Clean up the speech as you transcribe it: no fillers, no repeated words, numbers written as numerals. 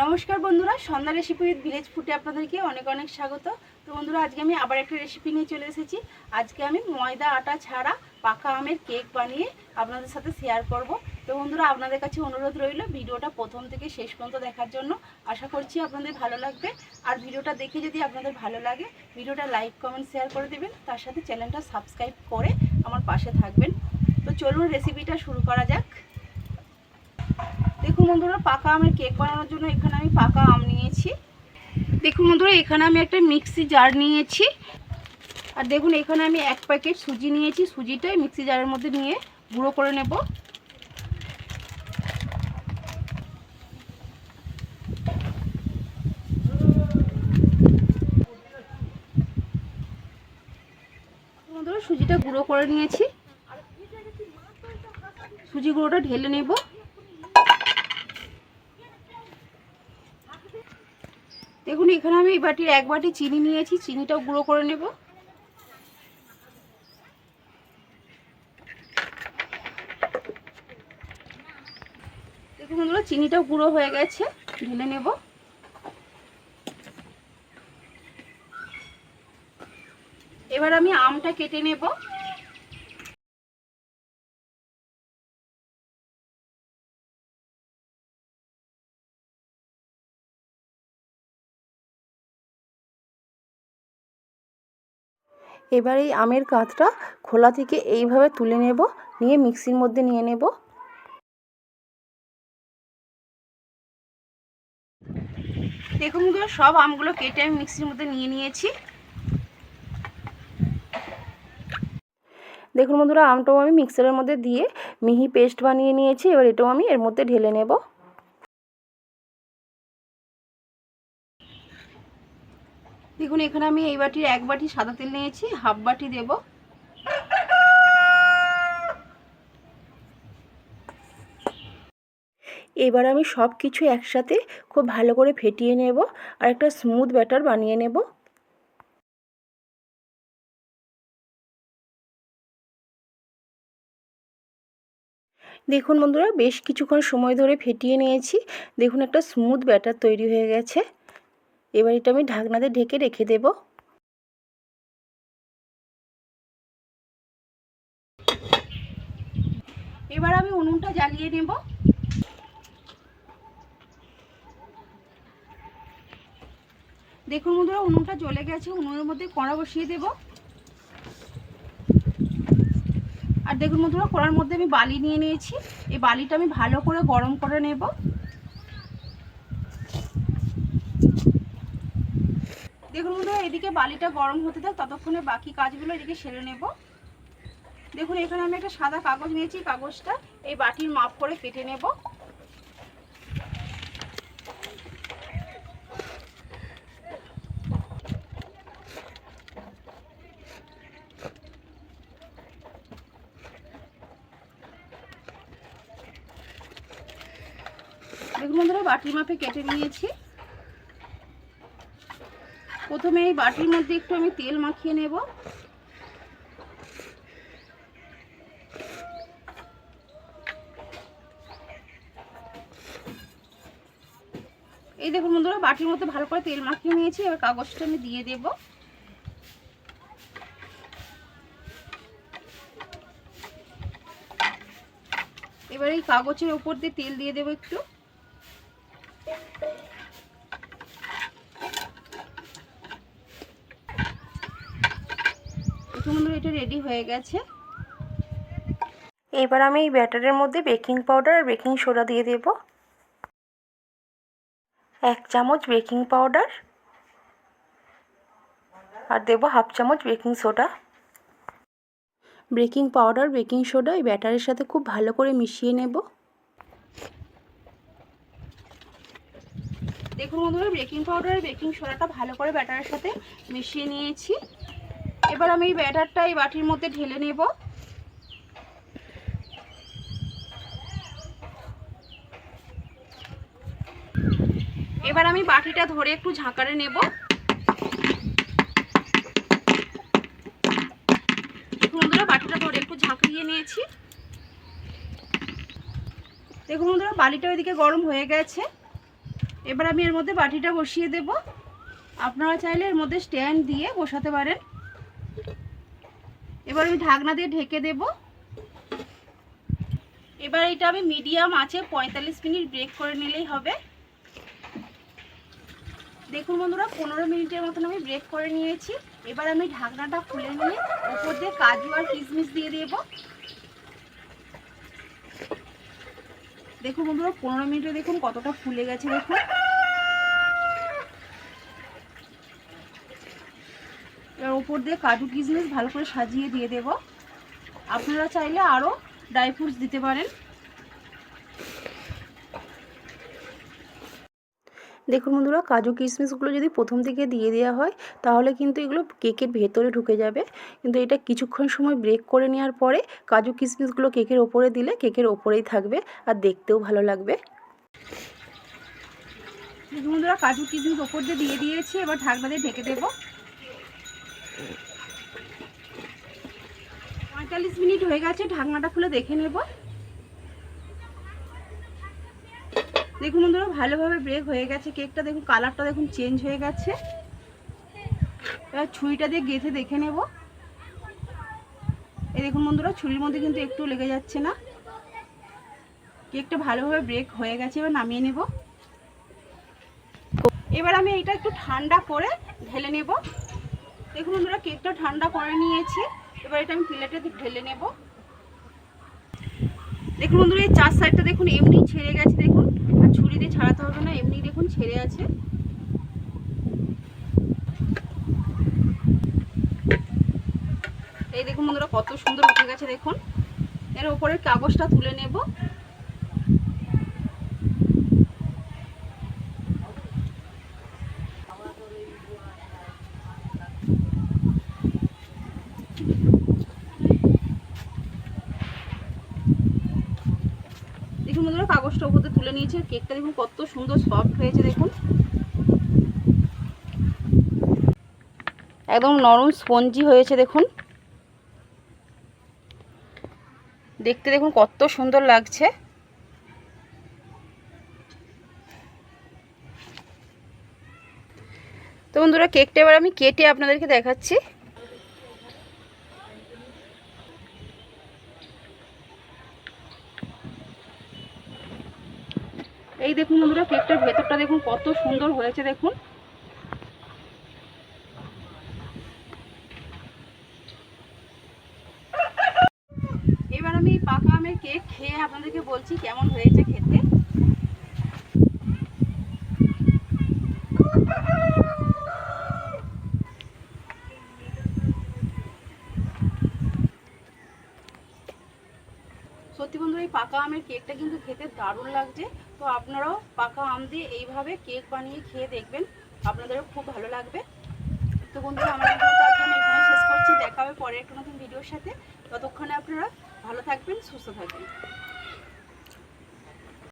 নমস্কার বন্ধুরা, সন্ধ্যা recipe with village ফুডে আপনাদেরকে অনেক অনেক স্বাগত। তো বন্ধুরা, আজকে আমি আবার একটা রেসিপি নিয়ে চলে এসেছি। আজকে আমি ময়দা আটা ছাড়া পাকা আমের কেক বানিয়ে আপনাদের সাথে শেয়ার করব। তো বন্ধুরা, আপনাদের কাছে অনুরোধ রইল ভিডিওটা প্রথম থেকে শেষ পর্যন্ত দেখার জন্য। আশা করছি আপনাদের ভালো লাগবে। আর ভিডিওটা দেখে যদি আপনাদের ভালো লাগে, ভিডিওটা লাইক কমেন্ট শেয়ার করে দেবেন, তার সাথে চ্যানেলটা সাবস্ক্রাইব করে আমার পাশে থাকবেন। তো চলুন রেসিপিটা শুরু করা যাক। দেখুন বন্ধুরা, পাকা আমের কেক বানানোর জন্য এখানে আমি পাকা আম নিয়েছি। দেখুন বন্ধুরা, এখানে আমি একটা মিক্সি জার নিয়েছি। আর দেখুন, এখানে আমি 1 প্যাকেট সুজি নিয়েছি। সুজিটাই মিক্সি জারের মধ্যে নিয়ে গুঁড়ো করে নেব। বন্ধুরা, সুজিটা গুঁড়ো করে নিয়েছি। সুজি গুঁড়োটা ঢেলে নেব। দেখুন, এখানে আমি এই বাটির 1 বাটি চিনি নিয়েছি। চিনিটাও গুঁড়ো করে নেব। দেখুন বন্ধুরা, চিনিটাও গুঁড়ো হয়ে গেছে, ঢেলে নেব। এবার আমি আমটা কেটে নেব। এবার এই আমের কাঁধটা খোলা থেকে এইভাবে তুলে নেব, নিয়ে মিক্সির মধ্যে নিয়ে নেব। দেখুন বন্ধুরা, সব আমগুলো কেটে আমি মিক্সির মধ্যে নিয়ে নিয়েছি। দেখুন বন্ধুরা, আমটাও আমি মিক্সারের মধ্যে দিয়ে মিহি পেস্ট বানিয়ে নিয়েছি। এবার এটাও আমি এর মধ্যে ঢেলে নেব। দেখুন, এখানে আমি এই বাটির 1 বাটি সাদা তেল নিয়েছি, হাফ বাটি দেব। এবার আমি সব কিছু একসাথে খুব ভালো করে ফেটিয়ে নেব আর একটা স্মুথ ব্যাটার বানিয়ে নেব। দেখুন বন্ধুরা, বেশ কিছুক্ষণ সময় ধরে ফেটিয়ে নিয়েছি। দেখুন, একটা স্মুথ ব্যাটার তৈরি হয়ে গেছে। এবার এটা আমি ঢাকনাতে ঢেকে রেখে দেব। এবার আমি উনুনটা জ্বালিয়ে নেব। দেখুন বন্ধুরা, উনুনটা জ্বলে গেছে। উনুনের মধ্যে কড়া বসিয়ে দেব। আর দেখুন বন্ধুরা, কড়ার মধ্যে আমি বালি নিয়ে নিয়েছি। এই বালিটা আমি ভালো করে গরম করে নেব। দেখুন বন্ধুরা, এদিকে বালিটা গরম হতে থাক, ততক্ষণে বাকি কাজগুলো এদিকে সেরে নেব। দেখুন, এখানে আমি একটা সাদা কাগজ নিয়েছি। কাগজটা এই বাটির মাপ করে কেটে নেব। দেখুন বন্ধুরা, বাটির মাপে কেটে নিয়েছি। প্রথমে এই বাটির মধ্যে একটু আমি তেল মাখিয়ে নেব। এই দেখুন বন্ধুরা, বাটির মধ্যে ভালো করে তেল মাখিয়ে নিয়েছি। এবার কাগজটা আমি দিয়ে দেব। এবার এই কাগজের উপর দিয়ে তেল দিয়ে দেব একটু। দেখুন বন্ধুরা, এটা রেডি হয়ে গেছে। এবার আমি এই ব্যাটারের মধ্যে বেকিং পাউডার আর বেকিং সোডা দিয়ে দেব। 1 চামচ বেকিং পাউডার আর দেব হাফ চামচ baking soda. Baking powder baking soda এই ব্যাটারের সাথে খুব ভালো করে মিশিয়ে নেব। দেখুন বন্ধুরা, বেকিং পাউডার আর বেকিং সোডাটা ভালো করে ব্যাটারের সাথে মিশিয়ে নিয়েছি। এবার আমি এই ব্যাটারটা এই বাটির মধ্যে ঢেলে নেব। এবার আমি বাটিটা ধরে একটু ঝাঁকারে নেব। দেখুন বন্ধুরা, বাটিটা ধরে একটু ঝাঁকিয়ে নিয়েছি। দেখুন বন্ধুরা, বালিটা ওইদিকে গরম হয়ে গেছে। এবার আমি এর মধ্যে বাটিটা বসিয়ে দেব। আপনারা চাইলে এর মধ্যে স্ট্যান্ড দিয়ে বসাতে পারেন। এবার আমি ঢাকনা দিয়ে ঢেকে দেব। এবার এটা আমি মিডিয়াম আঁচে 45 মিনিট বেক করে নিলেই হবে। দেখুন বন্ধুরা 15 মিনিটের মতন আমি বেক করে নিয়েছি। এবার আমি ঢাকনাটা খুলে নিয়ে উপর দিয়ে কাজু আর কিশমিশ দিয়ে দেব। দেখুন বন্ধুরা 15 মিনিটে দেখুন কতটা ফুলে গেছে। দেখুন এবার উপর দিয়ে কাজু কিশমিশ ভালো করে সাজিয়ে দিয়ে দেব। আপনারা চাইলে আরও ড্রাই ফ্রুটস দিতে পারেন। দেখুন বন্ধুরা কাজু কিশমিশগুলো যদি প্রথম থেকে দিয়ে দেওয়া হয় তাহলে কিন্তু এগুলো কেকের ভেতরে ঢুকে যাবে, কিন্তু এটা কিছুক্ষণ সময় ব্রেক করে নেওয়ার পরে কাজু কিশমিশগুলো কেকের ওপরে দিলে কেকের ওপরেই থাকবে আর দেখতেও ভালো লাগবে। দেখুন বন্ধুরা কাজু কিশমিশ ওপর দিয়ে দিয়েছি। এবার ঢাকনা দিয়ে ঢেকে দেব। 45 মিনিট হয়ে গেছে। ঢাকনাটা খুলে দেখে নেব। দেখুন বন্ধুরা ভালোভাবে ব্রেক হয়ে গেছে কেকটা। দেখুন কালারটা দেখুন চেঞ্জ হয়ে গেছে। এবার ছুরিটা দিয়ে গেঁথে দেখে নেব। এই দেখুন বন্ধুরা ছুরির মধ্যে কিন্তু একটু লেগে যাচ্ছে না। কেকটা ভালোভাবে ব্রেক হয়ে গেছে। এবার নামিয়ে নেব। এবার আমি এটা একটু ঠান্ডা করে ঢেলে নেব। দেখুন বন্ধুরা কেকটা ঠান্ডা করে নিয়েছি। এবার এটা আমি প্লেটে ঢেলে নেব। দেখুন বন্ধুরা এই চার সাইডটা দেখুন এমনি ছেড়ে গেছে। দেখুন আর ছুরি দিয়ে ছাড়াতে হবে না, এমনি দেখুন ছেড়ে আছে। এই দেখুন বন্ধুরা কত সুন্দর উঠে গেছে। দেখুন এর উপরের কাগজটা তুলে নেব। দেখুন বন্ধুরা কাগজটা উপরে তুলে নিয়েছে। কেকটা দেখুন কত সুন্দর সফট হয়েছে। দেখুন একদম নরম স্পঞ্জি হয়েছে। দেখুন দেখতে দেখুন কত সুন্দর লাগছে। তো বন্ধুরা কেকটা এবার আমি কেটে আপনাদেরকে দেখাচ্ছি। এই দেখুন বন্ধুরা কেকটার ভেতরটা দেখুন কত সুন্দর হয়েছে। দেখুন এবার আমি পাকা আমের কেক খেয়ে আপনাদেরকে বলছি কেমন হয়েছে খেতে। সত্যি বন্ধুরা এই পাকা আমের কেকটা কিন্তু খেতে দারুণ লাগছে। তো আপনারাও পাকা আম দিয়ে এইভাবে কেক বানিয়ে খেয়ে দেখবেন, আপনাদেরও খুব ভালো লাগবে। তো বন্ধুরা আমার ভিডিওটা আমি এখানে শেষ করছি। দেখা হবে পরে একটা নতুন ভিডিওর সাথে। ততক্ষণে আপনারা ভালো থাকবেন, সুস্থ থাকবেন।